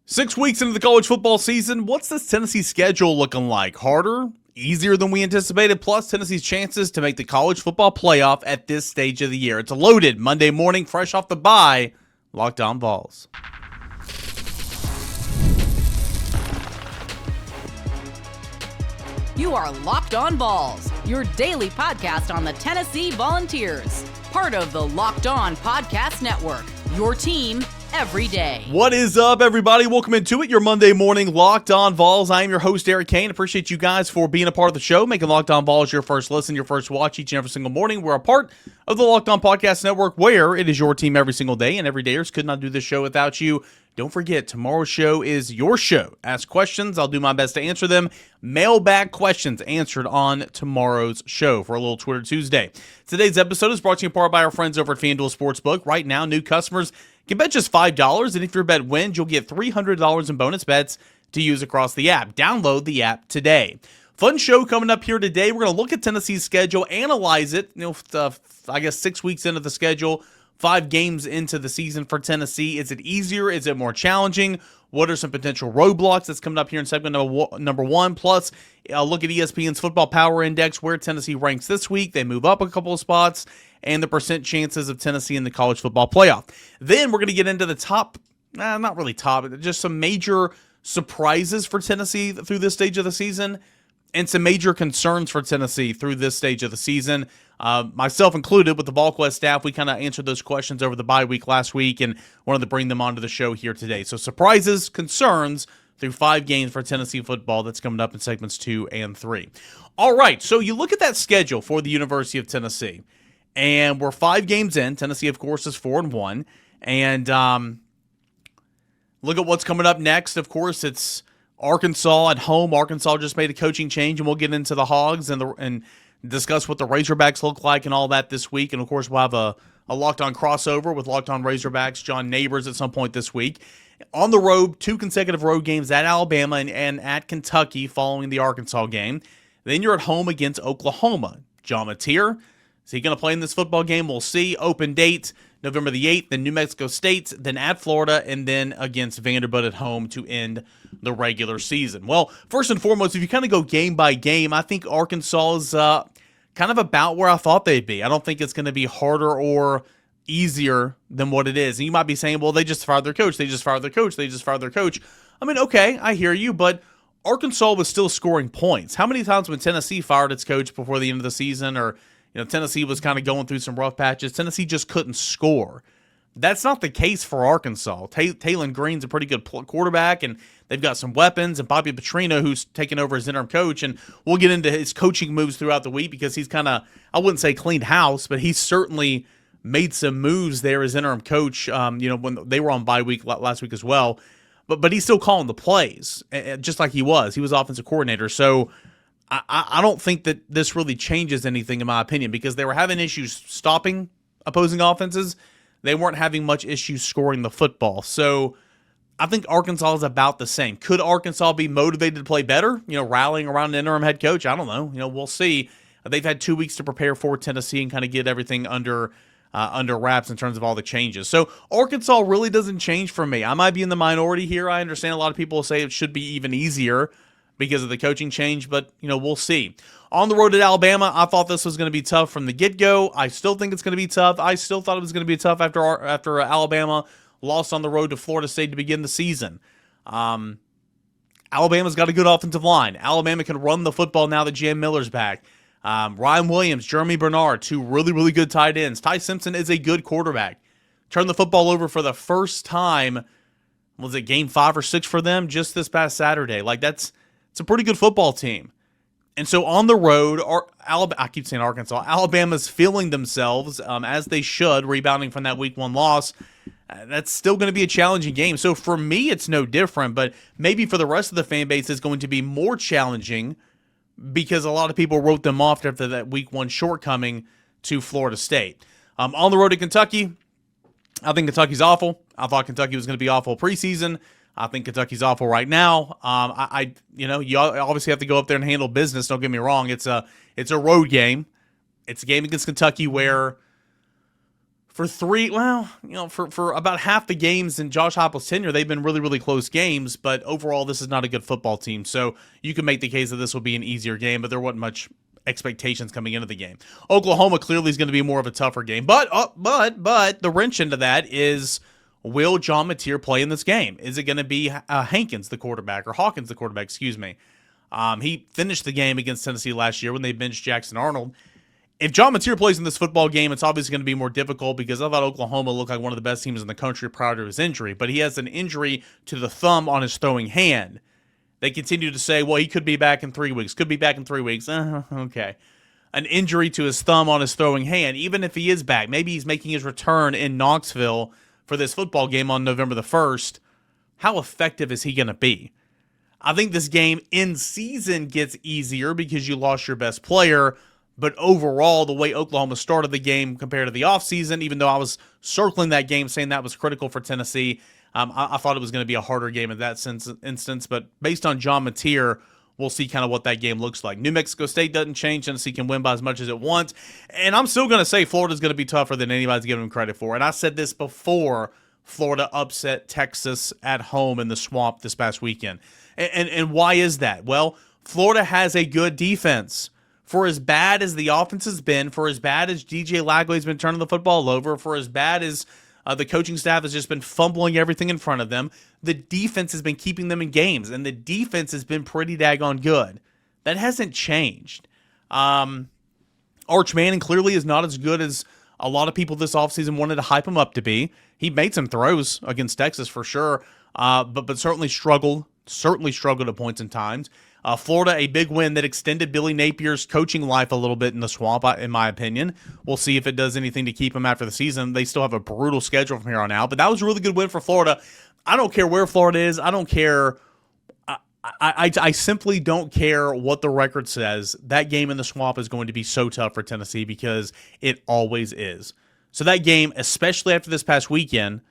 6 weeks into the college football season, what's this Tennessee schedule looking like? Harder? Easier than we anticipated? Plus, Tennessee's chances to make the college football playoff at this stage of the year. It's a loaded Monday morning, fresh off the bye. Locked On Vols. You are Locked On Vols, your daily podcast on the Tennessee Volunteers. Part of the Locked On Podcast Network, your team every day. What is up, everybody? Welcome into it, your Monday morning Locked On Vols. I am your host, Eric Cain. Appreciate you guys for being a part of the show, making Locked On Vols your first listen, your first watch each and every single morning. We're a part of the Locked On Podcast Network, where it is your team every single day, and every dayers could not do this show without you. Don't forget, tomorrow's show is your show. Ask questions. I'll do my best to answer them. Mailbag questions answered on tomorrow's show for a little Twitter Tuesday. Today's episode is brought to you in part by our friends over at FanDuel Sportsbook. Right now, new customers can bet just $5, and if your bet wins, you'll get $300 in bonus bets to use across the app. Download the app today. Fun show coming up here today. We're going to look at Tennessee's schedule, analyze it. I guess 6 weeks into the schedule, 5 games into the season for Tennessee. Is it easier? Is it more challenging? What are some potential roadblocks that's coming up here in segment number one? Plus, look at ESPN's Football Power Index, where Tennessee ranks this week. They move up a couple of spots, and the percent chances of Tennessee in the college football playoff. Then we're going to get into the top, not really top, just some major surprises for Tennessee through this stage of the season, and some major concerns for Tennessee through this stage of the season. Myself included, with the VolQuest staff, we kind of answered those questions over the bye week last week and wanted to bring them onto the show here today. So surprises, concerns through 5 games for Tennessee football that's coming up in segments 2 and 3. All right, so you look at that schedule for the University of Tennessee, and we're 5 games in. Tennessee, of course, is 4-1. And look at what's coming up next. Of course, it's Arkansas at home. Arkansas just made a coaching change, and we'll get into the Hogs and discuss what the Razorbacks look like and all that this week. And, of course, we'll have a Locked On crossover with Locked On Razorbacks, John Neighbors, at some point this week. On the road, 2 consecutive road games at Alabama and at Kentucky following the Arkansas game. Then you're at home against Oklahoma. John Mateer, is he going to play in this football game? We'll see. Open date, November the 8th, then New Mexico State, then at Florida, and then against Vanderbilt at home to end the regular season. Well, first and foremost, if you kind of go game by game, I think Arkansas is kind of about where I thought they'd be. I don't think it's going to be harder or easier than what it is. And you might be saying, well, they just fired their coach. They just fired their coach. They just fired their coach. I mean, okay, I hear you, but Arkansas was still scoring points. How many times when Tennessee fired its coach before the end of the season, or Tennessee was kind of going through some rough patches, Tennessee just couldn't score? That's not the case for Arkansas. Taylon Green's a pretty good quarterback, and they've got some weapons, and Bobby Petrino, who's taken over as interim coach, and we'll get into his coaching moves throughout the week because he's kind of, I wouldn't say cleaned house, but he's certainly made some moves there as interim coach, when they were on bye week last week as well. But he's still calling the plays, just like he was. He was offensive coordinator, so I don't think that this really changes anything, in my opinion, because they were having issues stopping opposing offenses. They weren't having much issues scoring the football. So I think Arkansas is about the same. Could Arkansas be motivated to play better, rallying around an interim head coach? I don't know. We'll see. They've had 2 weeks to prepare for Tennessee and kind of get everything under wraps in terms of all the changes. So Arkansas really doesn't change for me. I might be in the minority here. I understand a lot of people say it should be even easier because of the coaching change, but, we'll see. On the road at Alabama, I thought this was going to be tough from the get-go. I still think it's going to be tough. I still thought it was going to be tough after Alabama lost on the road to Florida State to begin the season. Alabama's got a good offensive line. Alabama can run the football now that Jam Miller's back. Ryan Williams, Jeremy Bernard, 2 really, really good tight ends. Ty Simpson is a good quarterback. Turned the football over for the first time, was it game 5 or 6 for them just this past Saturday? It's a pretty good football team. And so on the road, I keep saying Arkansas, Alabama's feeling themselves, as they should, rebounding from that week 1 loss. That's still going to be a challenging game. So for me, it's no different, but maybe for the rest of the fan base, it's going to be more challenging because a lot of people wrote them off after that week 1 shortcoming to Florida State. On the road to Kentucky, I think Kentucky's awful. I thought Kentucky was going to be awful preseason. I think Kentucky's awful right now. You obviously have to go up there and handle business. Don't get me wrong. It's a road game. It's a game against Kentucky where for about half the games in Josh Heupel's tenure, they've been really, really close games, but overall, this is not a good football team. So you can make the case that this will be an easier game, but there wasn't much expectations coming into the game. Oklahoma clearly is going to be more of a tougher game, but the wrench into that is, will John Mateer play in this game? Is it going to be Hawkins, the quarterback, excuse me. He finished the game against Tennessee last year when they benched Jackson Arnold. If John Mateer plays in this football game, it's obviously going to be more difficult because I thought Oklahoma looked like one of the best teams in the country prior to his injury, but he has an injury to the thumb on his throwing hand. They continue to say, well, he could be back in 3 weeks, Okay. An injury to his thumb on his throwing hand, even if he is back, maybe he's making his return in Knoxville for this football game on November the 1st. How effective is he going to be? I think this game in season gets easier because you lost your best player. But overall, the way Oklahoma started the game compared to the offseason, even though I was circling that game saying that was critical for Tennessee, I thought it was going to be a harder game in that instance. But based on John Mateer, we'll see kind of what that game looks like. New Mexico State doesn't change. Tennessee can win by as much as it wants. And I'm still going to say Florida's going to be tougher than anybody's giving them credit for. And I said this before Florida upset Texas at home in the Swamp this past weekend. And why is that? Well, Florida has a good defense. For as bad as the offense has been, for as bad as DJ Lagway's been turning the football over, for as bad as the coaching staff has just been fumbling everything in front of them, the defense has been keeping them in games, and the defense has been pretty daggone good. That hasn't changed. Arch Manning clearly is not as good as a lot of people this offseason wanted to hype him up to be. He made some throws against Texas for sure, but certainly struggled at points and times. Florida, a big win that extended Billy Napier's coaching life a little bit in the Swamp, in my opinion. We'll see if it does anything to keep him after the season. They still have a brutal schedule from here on out, but that was a really good win for Florida. I don't care where Florida is. I don't care. I simply don't care what the record says. That game in the Swamp is going to be so tough for Tennessee because it always is. So that game, especially after this past weekend,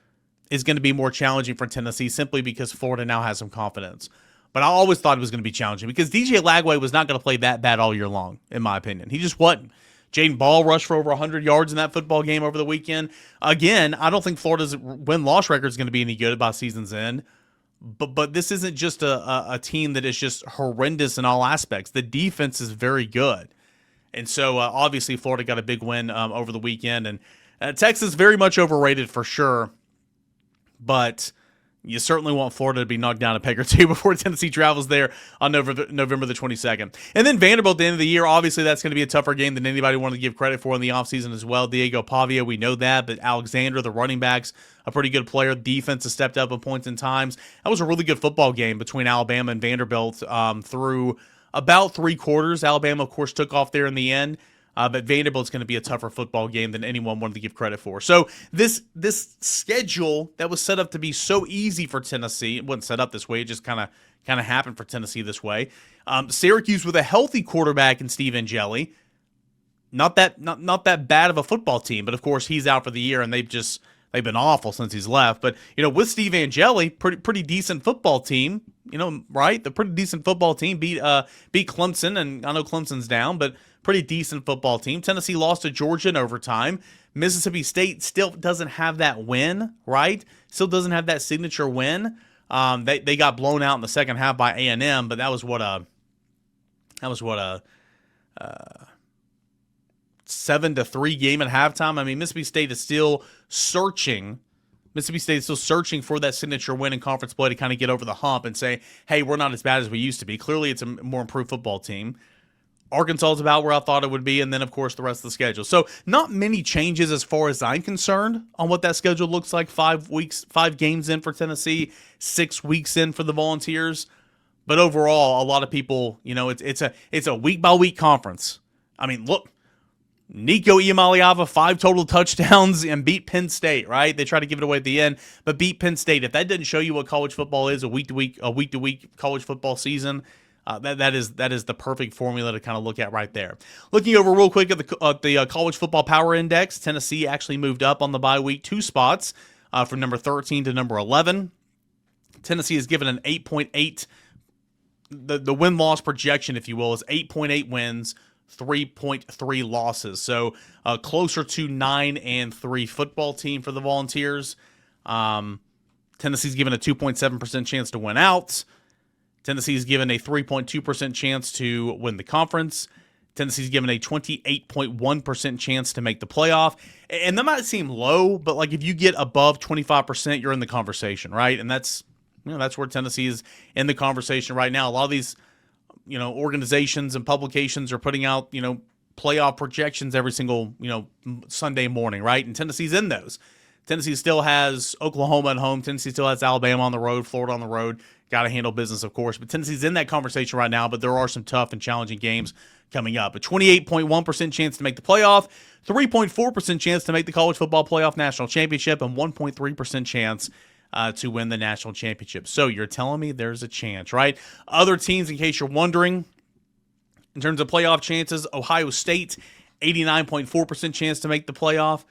is going to be more challenging for Tennessee simply because Florida now has some confidence. But I always thought it was going to be challenging because DJ Lagway was not going to play that bad all year long, in my opinion. He just wasn't. Jaden Ball rushed for over 100 yards in that football game over the weekend. Again, I don't think Florida's win-loss record is going to be any good by season's end. But this isn't just a team that is just horrendous in all aspects. The defense is very good. And so, obviously, Florida got a big win over the weekend. And Texas very much overrated for sure. But you certainly want Florida to be knocked down a peg or two before Tennessee travels there on November the 22nd. And then Vanderbilt at the end of the year, obviously that's going to be a tougher game than anybody wanted to give credit for in the offseason as well. Diego Pavia, we know that, but Alexander, the running back's a pretty good player. Defense has stepped up at points and times. That was a really good football game between Alabama and Vanderbilt through about 3 quarters. Alabama, of course, took off there in the end. But Vanderbilt's going to be a tougher football game than anyone wanted to give credit for. So this schedule that was set up to be so easy for Tennessee, it wasn't set up this way, it just kind of happened for Tennessee this way. Syracuse with a healthy quarterback in Steve Angeli, not that bad of a football team, but of course he's out for the year and they've been awful since he's left. But with Steve Angeli, pretty decent football team, right? The pretty decent football team beat Clemson, and I know Clemson's down, but pretty decent football team. Tennessee lost to Georgia in overtime. Mississippi State still doesn't have that win, right? Still doesn't have that signature win. They got blown out in the second half by A&M, but that was what a 7-3 game at halftime. I mean, Mississippi State is still searching. Mississippi State is still searching for that signature win in conference play to kind of get over the hump and say, hey, we're not as bad as we used to be. Clearly, it's a more improved football team. Arkansas is about where I thought it would be, and then, of course, the rest of the schedule. So not many changes as far as I'm concerned on what that schedule looks like. 5 games in for Tennessee, 6 weeks in for the Volunteers. But overall, a lot of people, it's a week-by-week conference. I mean, look, Nico Iamaleava, 5 total touchdowns and beat Penn State, right? They try to give it away at the end, but beat Penn State. If that doesn't show you what college football is, a week-to-week college football season, that is the perfect formula to kind of look at right there. Looking over real quick at the college football power index, Tennessee actually moved up on the bye week 2 spots from number 13 to number 11. Tennessee is given an 8.8. The win-loss projection, if you will, is 8.8 wins, 3.3 losses. So closer to 9-3 football team for the Volunteers. Tennessee's given a 2.7% chance to win out. Tennessee's given a 3.2% chance to win the conference. Tennessee's given a 28.1% chance to make the playoff. And that might seem low, but like if you get above 25%, you're in the conversation, right? And that's where Tennessee is in the conversation right now. A lot of these, organizations and publications are putting out, playoff projections every single, Sunday morning, right? And Tennessee's in those. Tennessee still has Oklahoma at home. Tennessee still has Alabama on the road, Florida on the road. Got to handle business, of course. But Tennessee's in that conversation right now, but there are some tough and challenging games coming up. A 28.1% chance to make the playoff, 3.4% chance to make the college football playoff national championship, and 1.3% chance to win the national championship. So you're telling me there's a chance, right? Other teams, in case you're wondering, in terms of playoff chances, Ohio State, 89.4% chance to make the playoff.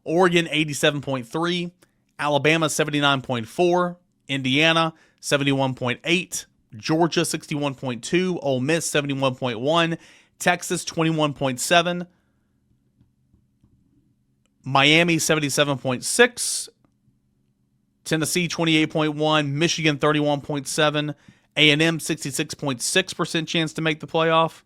Oregon, 87.3. Alabama, 79.4. Indiana, 71.8. Georgia, 61.2. Ole Miss, 71.1. Texas, 21.7. Miami, 77.6. Tennessee, 28.1. Michigan, 31.7. A&M, 66.6% chance to make the playoff.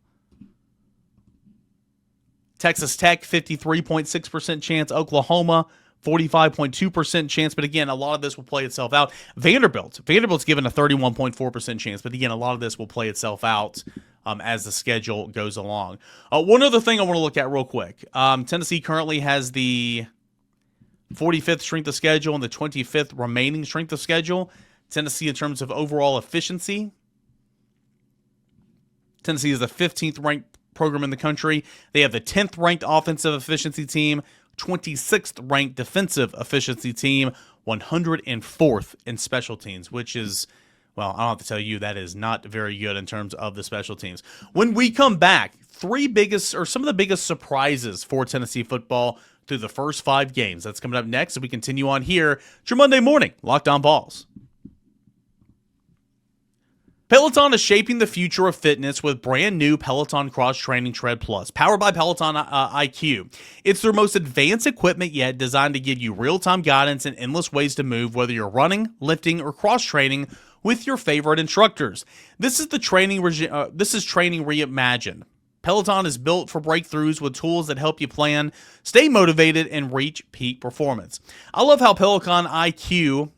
Texas Tech, 53.6% chance. Oklahoma, 45.2% chance. But again, a lot of this will play itself out. Vanderbilt's given a 31.4% chance. But again, a lot of this will play itself out as the schedule goes along. One other thing I want to look at real quick. Tennessee currently has the 45th strength of schedule and the 25th remaining strength of schedule. Tennessee, in terms of overall efficiency, Tennessee is the 15th ranked program in the country. They have the 10th ranked offensive efficiency team, 26th ranked defensive efficiency team, 104th in special teams, which is, well, I don't have to tell you, that is not very good in terms of the special teams. When we come back, some of the biggest surprises for Tennessee football through the first 5 games. That's coming up next as we continue on here. It's your Monday morning, Locked On Vols. Peloton is shaping the future of fitness with brand new Peloton Cross Training Tread Plus, powered by Peloton IQ. It's their most advanced equipment yet, designed to give you real-time guidance and endless ways to move, whether you're running, lifting, or cross-training with your favorite instructors. This is training reimagined. Peloton is built for breakthroughs with tools that help you plan, stay motivated, and reach peak performance. I love how Peloton IQ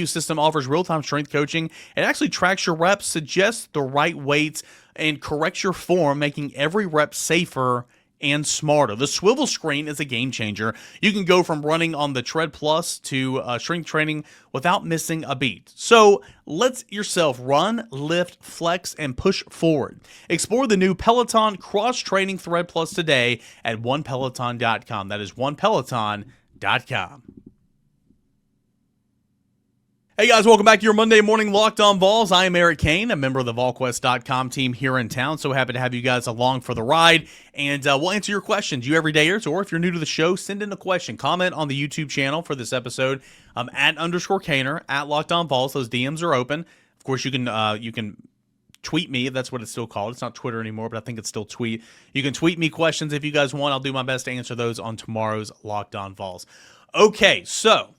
system offers real-time strength coaching. It actually tracks your reps, suggests the right weights, and corrects your form, making every rep safer and smarter. The swivel screen is a game changer. You can go from running on the Tread Plus to strength training without missing a beat. So let yourself run, lift, flex, and push forward. Explore the new Peloton Cross Training Tread Plus today at onepeloton.com. That is onepeloton.com. Hey guys, welcome back to your Monday morning Locked On Vols. I am Eric Cain, a member of the VolQuest.com team here in town. So happy to have you guys along for the ride, and we'll answer your questions, you everydayers, or if you're new to the show, send in a question. Comment on the YouTube channel for this episode at _Cainer, at Locked On Vols. Those DMs are open. Of course, you can tweet me, if that's what it's still called. It's not Twitter anymore, but I think it's still tweet. You can tweet me questions if you guys want. I'll do my best to answer those on tomorrow's Locked On Vols. Okay, so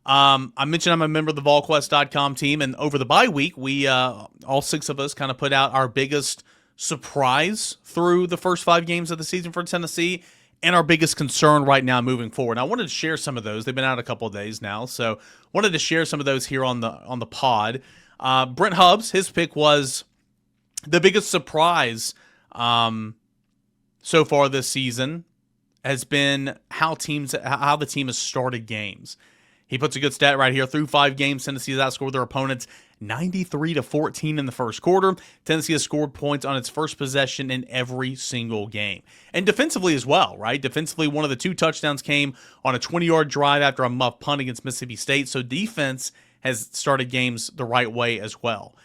I mentioned I'm a member of the VolQuest.com team, and over the bye week, we all 6 of us kind of put out our biggest surprise through the first 5 games of the season for Tennessee, and our biggest concern right now moving forward. I wanted to share some of those. They've been out a couple of days now, so wanted to share some of those here on the pod. Brent Hubbs, his pick was the biggest surprise so far this season has been how the team has started games. He puts a good stat right here. Through 5 games, Tennessee has outscored their opponents 93-14 in the first quarter. Tennessee has scored points on its first possession in every single game. And defensively as well, right? Defensively, one of the 2 touchdowns came on a 20-yard drive after a muff punt against Mississippi State. So defense has started games the right way as well.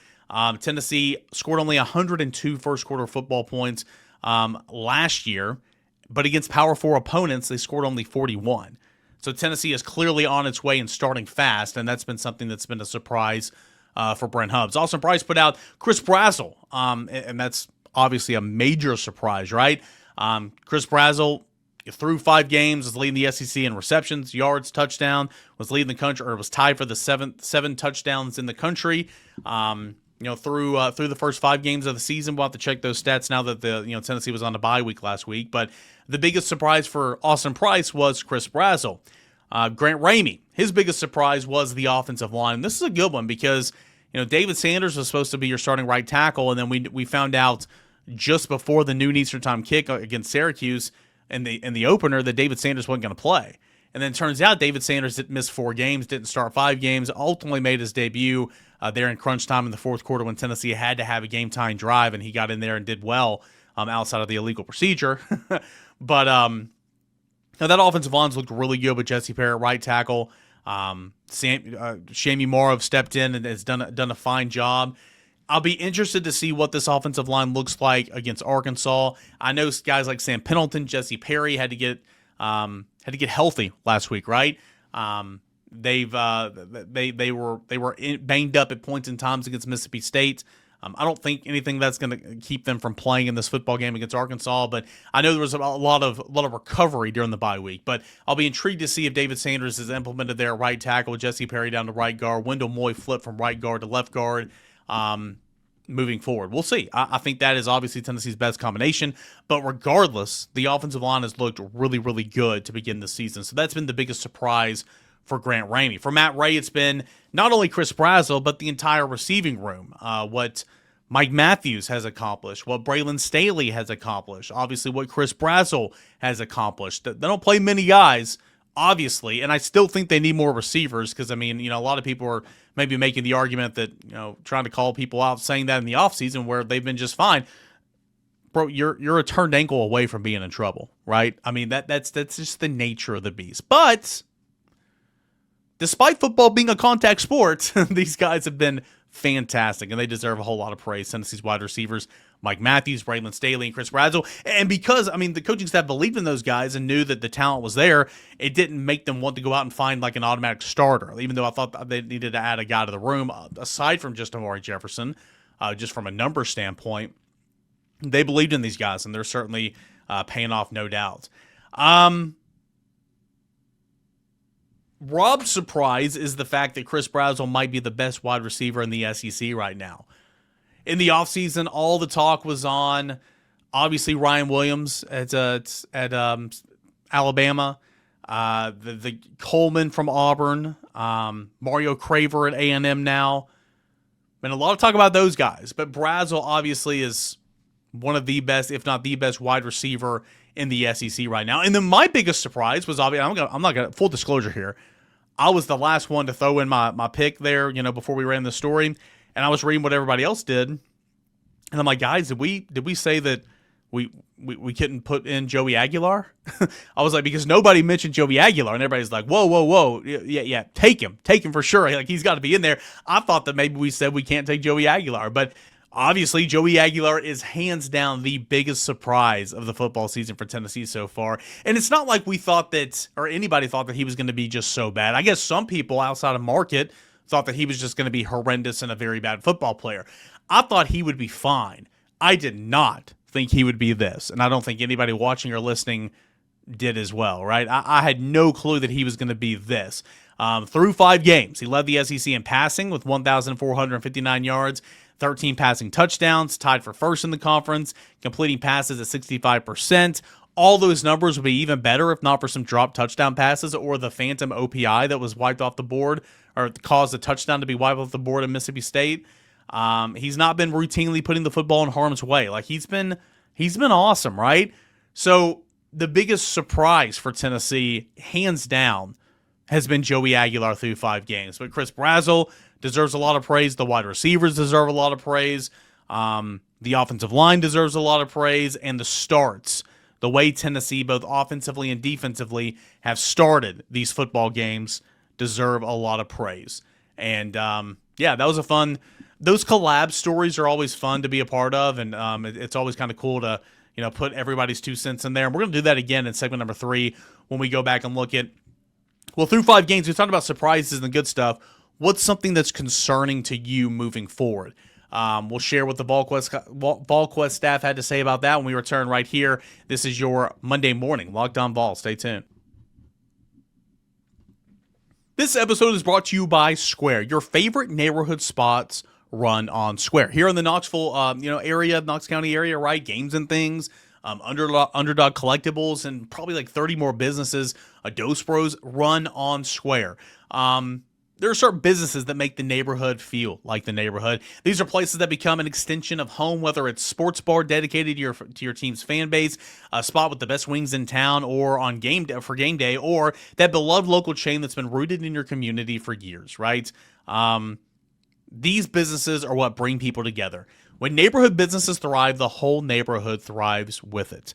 Tennessee scored only 102 first-quarter football points last year, but against Power 4 opponents, they scored only 41. So Tennessee is clearly on its way and starting fast, and that's been something that's been a surprise for Brent Hubbs. Austin Price put out Chris Brazzell, and that's obviously a major surprise, right? Chris Brazzell through 5 games was leading the SEC in receptions, yards, touchdown, was leading the country, or was tied for the seven touchdowns in the country. Through the first 5 games of the season. We'll have to check those stats now that Tennessee was on a bye week last week. But the biggest surprise for Austin Price was Chris Brazzell. Grant Ramey, his biggest surprise was the offensive line. And this is a good one because David Sanders was supposed to be your starting right tackle, and then we found out just before the noon Eastern time kick against Syracuse in the opener that David Sanders wasn't going to play. And then it turns out David Sanders didn't miss 4 games, didn't start 5 games, ultimately made his debut there in crunch time in the fourth quarter when Tennessee had to have a game-tying drive, and he got in there and did well outside of the illegal procedure. But that offensive line's looked really good with Jesse Perry at right tackle. Shami Morrow stepped in and has done a fine job. I'll be interested to see what this offensive line looks like against Arkansas. I know guys like Sam Pendleton, Jesse Perry had to get healthy last week, right? They were banged up at points in times against Mississippi State. I don't think anything that's going to keep them from playing in this football game against Arkansas, but I know there was a lot of recovery during the bye week. But I'll be intrigued to see if David Sanders is implemented there at right tackle, Jesse Perry down to right guard, Wendell Moy flip from right guard to left guard. Moving forward, we'll see. I think that is obviously Tennessee's best combination, but regardless, the offensive line has looked really, really good to begin the season. So that's been the biggest surprise for Grant Ramey. For Matt Ray, it's been not only Chris Brazzell, but the entire receiving room. What Mike Matthews has accomplished, what Braylon Staley has accomplished, obviously what Chris Brazzell has accomplished. They don't play many guys, obviously, and I still think they need more receivers because, a lot of people are maybe making the argument that, trying to call people out saying that in the offseason where they've been just fine. Bro, you're a turned ankle away from being in trouble, right? That's just the nature of the beast. But despite football being a contact sport, these guys have been fantastic, and they deserve a whole lot of praise. Tennessee's wide receivers, Mike Matthews, Braylon Staley, and Chris Brazzell. And because, the coaching staff believed in those guys and knew that the talent was there, it didn't make them want to go out and find like an automatic starter, even though I thought they needed to add a guy to the room, aside from just Amari Jefferson, just from a number standpoint. They believed in these guys, and they're certainly paying off, no doubt. Rob's surprise is the fact that Chris Brazzell might be the best wide receiver in the SEC right now. In the offseason, all the talk was on, obviously, Ryan Williams at Alabama, the Coleman from Auburn, Mario Craver at A&M now. Been a lot of talk about those guys, but Brazzell obviously is one of the best, if not the best, wide receiver in the SEC right now. And then my biggest surprise was, obviously, I'm not going to, full disclosure here, I was the last one to throw in my pick there, before we ran the story, and I was reading what everybody else did, and I'm like, guys, did we say that we couldn't put in Joey Aguilar? I was like, because nobody mentioned Joey Aguilar, and everybody's like, whoa, yeah, take him for sure, like he's got to be in there. I thought that maybe we said we can't take Joey Aguilar, but obviously, Joey Aguilar is hands down the biggest surprise of the football season for Tennessee so far. And it's not like we thought that, or anybody thought that he was going to be just so bad. I guess some people outside of market thought that he was just going to be horrendous and a very bad football player. I thought he would be fine. I did not think he would be this. And I don't think anybody watching or listening did as well, right? I had no clue that he was going to be this. Through 5 games, he led the SEC in passing with 1,459 yards, 13 passing touchdowns, tied for first in the conference, completing passes at 65%. All those numbers would be even better if not for some dropped touchdown passes or the phantom OPI that was wiped off the board or caused a touchdown to be wiped off the board in Mississippi State. He's not been routinely putting the football in harm's way. Like he's been awesome, right? So the biggest surprise for Tennessee, hands down, has been Joey Aguilar through 5 games. But Chris Brazzell deserves a lot of praise. The wide receivers deserve a lot of praise. The offensive line deserves a lot of praise. And the starts, the way Tennessee, both offensively and defensively, have started these football games, deserve a lot of praise. And, that was a fun... Those collab stories are always fun to be a part of, and it's always kind of cool to, put everybody's 2 cents in there. And we're going to do that again in segment number 3 when we go back and look at, through 5 games, we talked about surprises and good stuff. What's something that's concerning to you moving forward? We'll share what the VolQuest staff had to say about that when we return right here. This is your Monday morning Locked On Vols. Stay tuned. This episode is brought to you by Square, your favorite neighborhood spots run on Square. Here in the Knoxville area, Knox County area, right? Games and things, Underdog Collectibles, and probably like 30 more businesses, Dose Bros, run on Square. There are certain businesses that make the neighborhood feel like the neighborhood. These are places that become an extension of home, whether it's sports bar dedicated to your team's fan base, a spot with the best wings in town, or on game day, or that beloved local chain that's been rooted in your community for years, right? These businesses are what bring people together. When neighborhood businesses thrive, the whole neighborhood thrives with it.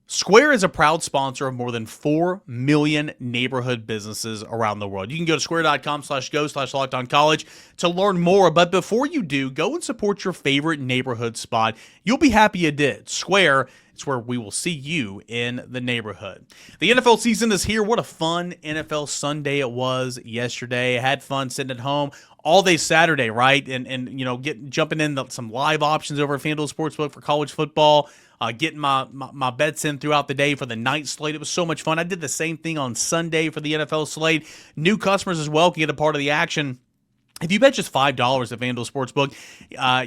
Square is a proud sponsor of more than 4 million neighborhood businesses around the world. You can go to square.com/go/lockedoncollege to learn more. But before you do, go and support your favorite neighborhood spot. You'll be happy you did. Square, it's where we will see you in the neighborhood. The NFL season is here. What a fun NFL Sunday it was yesterday. I had fun sitting at home all day Saturday, right? And jumping in some live options over at FanDuel Sportsbook for college football. Getting my bets in throughout the day for the night slate. It was so much fun. I did the same thing on Sunday for the NFL slate. New customers as well can get a part of the action. If you bet just $5 at FanDuel Sportsbook,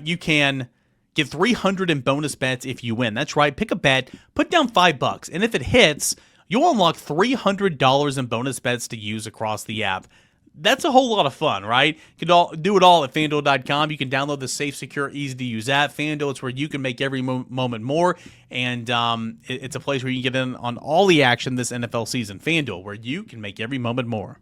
you can get $300 in bonus bets if you win. That's right. Pick a bet, put down $5, and if it hits, you'll unlock $300 in bonus bets to use across the app. That's a whole lot of fun, right? You can do it all at FanDuel.com. You can download the safe, secure, easy-to-use app. FanDuel, it's where you can make every moment more, and it's a place where you can get in on all the action this NFL season. FanDuel, where you can make every moment more.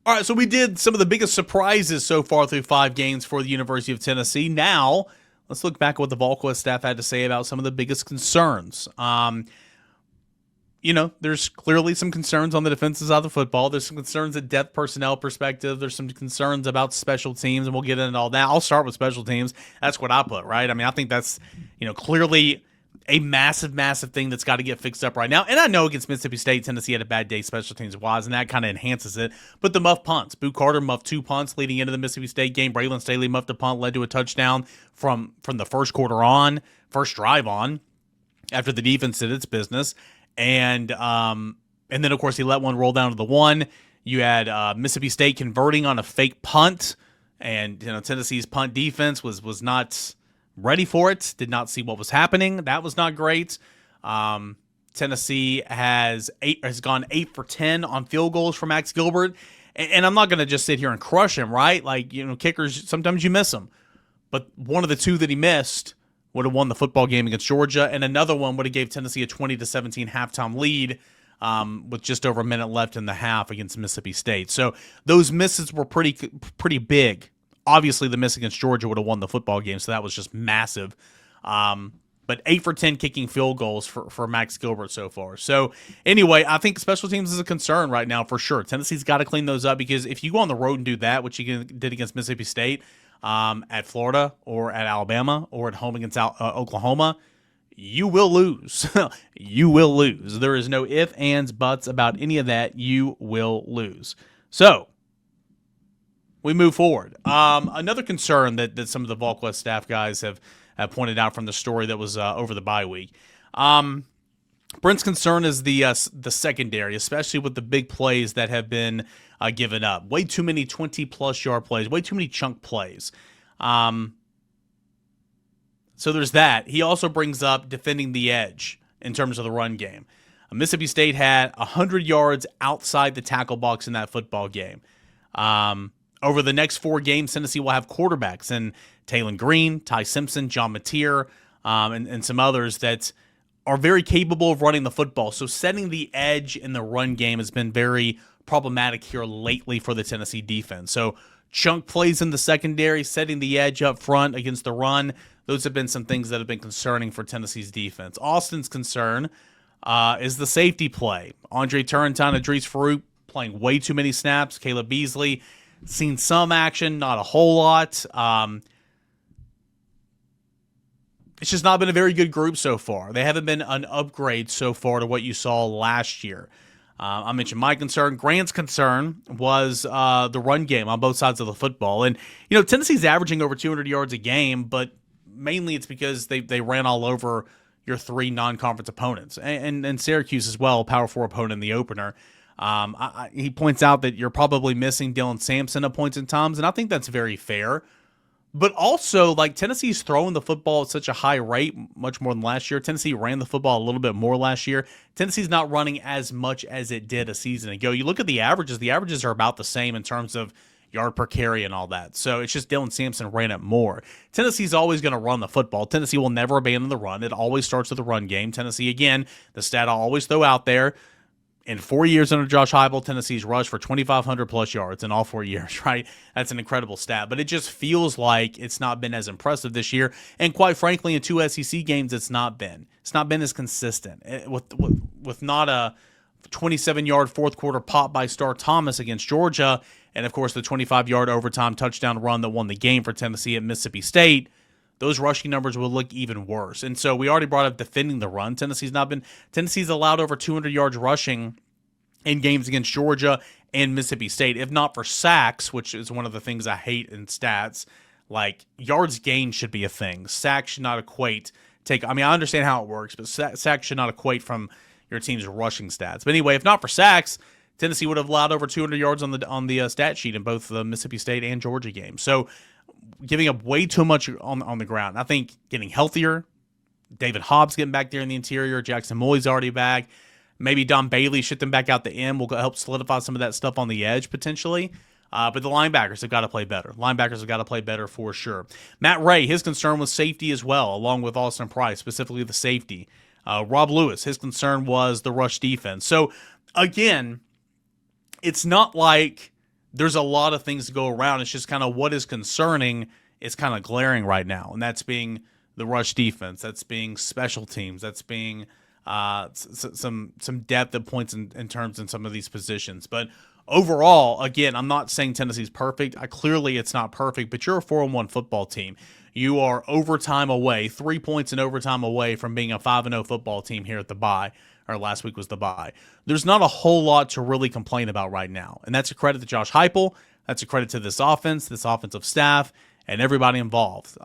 All right, so we did some of the biggest surprises so far through 5 games for the University of Tennessee. Now, let's look back at what the VolQuest staff had to say about some of the biggest concerns. There's clearly some concerns on the defensive side of the football. There's some concerns at depth personnel perspective. There's some concerns about special teams, and we'll get into all that. I'll start with special teams. That's what I put, right? I mean, I think that's, clearly a massive, massive thing that's got to get fixed up right now. And I know against Mississippi State, Tennessee had a bad day special teams-wise, and that kind of enhances it. But the muff punts. Boo Carter muffed 2 punts leading into the Mississippi State game. Braylon Staley muffed a punt, led to a touchdown from the first quarter on, first drive on, after the defense did its business. And then, of course, he let one roll down to the 1. You had Mississippi State converting on a fake punt, and Tennessee's punt defense was not ready for it, did not see what was happening. That was not great. Tennessee has gone 8 for 10 on field goals for Max Gilbert, and I'm not going to just sit here and crush him, right? Like, kickers, sometimes you miss them. But one of the 2 that he missed would have won the football game against Georgia, and another one would have gave Tennessee a 20-17 halftime lead with just over a minute left in the half against Mississippi State. So those misses were pretty big. Obviously, the miss against Georgia would have won the football game, so that was just massive. But 8 for 10 kicking field goals for Max Gilbert so far. So anyway, I think special teams is a concern right now for sure. Tennessee's got to clean those up, because if you go on the road and do that, which you did against Mississippi State, at Florida or at Alabama or at home against Oklahoma, you will lose. You will lose. There is no ifs, ands, buts about any of that. You will lose. So we move forward. Another concern that some of the VolQuest staff guys have pointed out from the story that was over the bye week. Brent's concern is the secondary, especially with the big plays that have been given up. Way too many 20-plus yard plays, way too many chunk plays. So there's that. He also brings up defending the edge in terms of the run game. Mississippi State had 100 yards outside the tackle box in that football game. Over the next 4 games, Tennessee will have quarterbacks in Taylon Green, Ty Simpson, John Mateer, and some others that are very capable of running the football. So setting the edge in the run game has been very problematic here lately for the Tennessee defense. So chunk plays in the secondary, setting the edge up front against the run, those have been some things that have been concerning for Tennessee's defense. Austin's concern is the safety play. Andre Turrentine, Idris Farouk playing way too many snaps. Caleb Beasley seen some action, not a whole lot. It's just not been a very good group so far. They haven't been an upgrade so far to what you saw last year. I mentioned my concern. Grant's concern was the run game on both sides of the football. And, Tennessee's averaging over 200 yards a game, but mainly it's because they ran all over your 3 non-conference opponents. And Syracuse as well, Power 4 opponent in the opener. He points out that you're probably missing Dylan Sampson at points in times, and I think that's very fair. But also, Tennessee's throwing the football at such a high rate, much more than last year. Tennessee ran the football a little bit more last year. Tennessee's not running as much as it did a season ago. You look at the averages. The averages are about the same in terms of yard per carry and all that. So it's just Dylan Sampson ran it more. Tennessee's always going to run the football. Tennessee will never abandon the run. It always starts with the run game. Tennessee, again, the stat I'll always throw out there, in 4 years under Josh Heupel, Tennessee's rushed for 2,500 plus yards in all 4 years, right? That's an incredible stat, but it just feels like it's not been as impressive this year. And quite frankly, in 2 SEC games, it's not been as consistent. With not a 27-yard fourth quarter pop by Star Thomas against Georgia, and of course the 25-yard overtime touchdown run that won the game for Tennessee at Mississippi State, those rushing numbers will look even worse. And so we already brought up defending the run. Tennessee's allowed over 200 yards rushing in games against Georgia and Mississippi State. If not for sacks, which is one of the things I hate in stats, yards gained should be a thing. Sacks should not equate. I understand how it works, but sacks should not equate from your team's rushing stats. But anyway, if not for sacks, Tennessee would have allowed over 200 yards on the stat sheet in both the Mississippi State and Georgia games. So giving up way too much on the ground. I think getting healthier, David Hobbs getting back there in the interior, Jackson Molly's already back. Maybe Don Bailey shifting back out the end will help solidify some of that stuff on the edge potentially. But the linebackers have got to play better. Linebackers have got to play better for sure. Matt Ray, his concern was safety as well, along with Austin Price, specifically the safety. Rob Lewis, his concern was the rush defense. So, again, it's not like there's a lot of things to go around. It's just kind of what is concerning is kind of glaring right now, and that's being the rush defense. That's being special teams. That's being some depth at points in terms in some of these positions. But overall, again, I'm not saying Tennessee's perfect. Clearly it's not perfect, but you're a 4-1 football team. You are overtime away, 3 points in overtime away from being a 5-0 football team here at the bye, or last week was the bye. There's not a whole lot to really complain about right now, and that's a credit to Josh Heupel. That's a credit to this offense, this offensive staff, and everybody involved.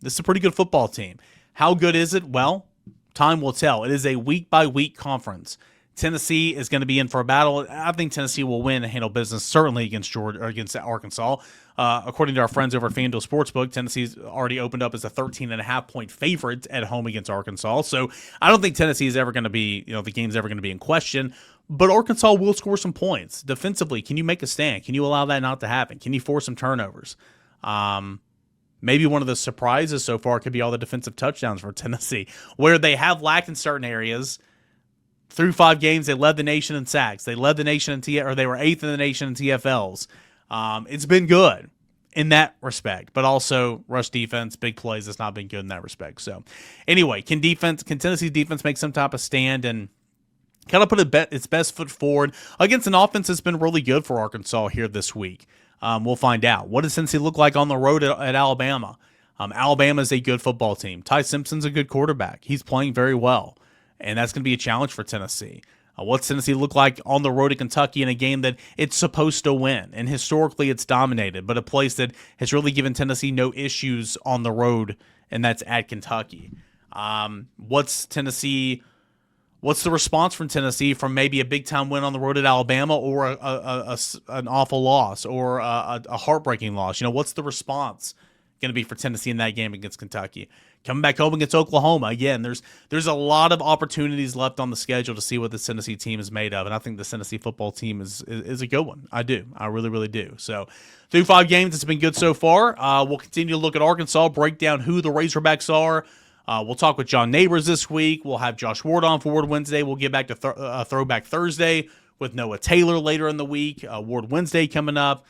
This is a pretty good football team. How good is it? Well, time will tell. It is a week-by-week conference. Tennessee is going to be in for a battle. I think Tennessee will win and handle business, certainly against Georgia or against Arkansas. According to our friends over at FanDuel Sportsbook, Tennessee's already opened up as a 13.5-point favorite at home against Arkansas. So I don't think Tennessee is ever going to be, the game's ever going to be in question. But Arkansas will score some points. Defensively, can you make a stand? Can you allow that not to happen? Can you force some turnovers? Maybe one of the surprises so far could be all the defensive touchdowns for Tennessee, where they have lacked in certain areas. Through 5 games, they led the nation in sacks. They led the nation in they were 8th in the nation in TFLs. It's been good in that respect, but also rush defense, big plays, it's not been good in that respect. So, anyway, can Tennessee's defense make some type of stand and kind of put its best foot forward against an offense that's been really good for Arkansas here this week? We'll find out. What does Tennessee look like on the road at Alabama? Alabama is a good football team. Ty Simpson's a good quarterback. He's playing very well, and that's going to be a challenge for Tennessee. What's Tennessee look like on the road to Kentucky in a game that it's supposed to win? And historically, it's dominated, but a place that has really given Tennessee no issues on the road, and that's at Kentucky. What's the response from Tennessee from maybe a big-time win on the road at Alabama or an awful loss or a heartbreaking loss? What's the response going to be for Tennessee in that game against Kentucky? Coming back home against Oklahoma, again, there's a lot of opportunities left on the schedule to see what the Tennessee team is made of, and I think the Tennessee football team is a good one. I do. I really, really do. So through 5 games, it's been good so far. We'll continue to look at Arkansas, break down who the Razorbacks are. We'll talk with John Neighbors this week. We'll have Josh Ward on for Ward Wednesday. We'll get back to Throwback Thursday with Noah Taylor later in the week. Ward Wednesday coming up.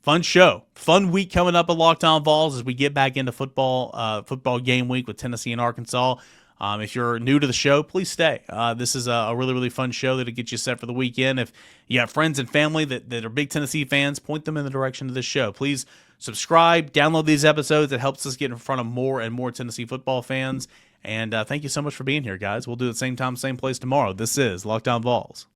Fun show. Fun week coming up at Locked On Vols as we get back into football game week with Tennessee and Arkansas. If you're new to the show, please stay. This is a really, really fun show that'll get you set for the weekend. If you have friends and family that are big Tennessee fans, point them in the direction of this show. Please subscribe, download these episodes. It helps us get in front of more and more Tennessee football fans. And thank you so much for being here, guys. We'll do it same time, same place tomorrow. This is Locked On Vols.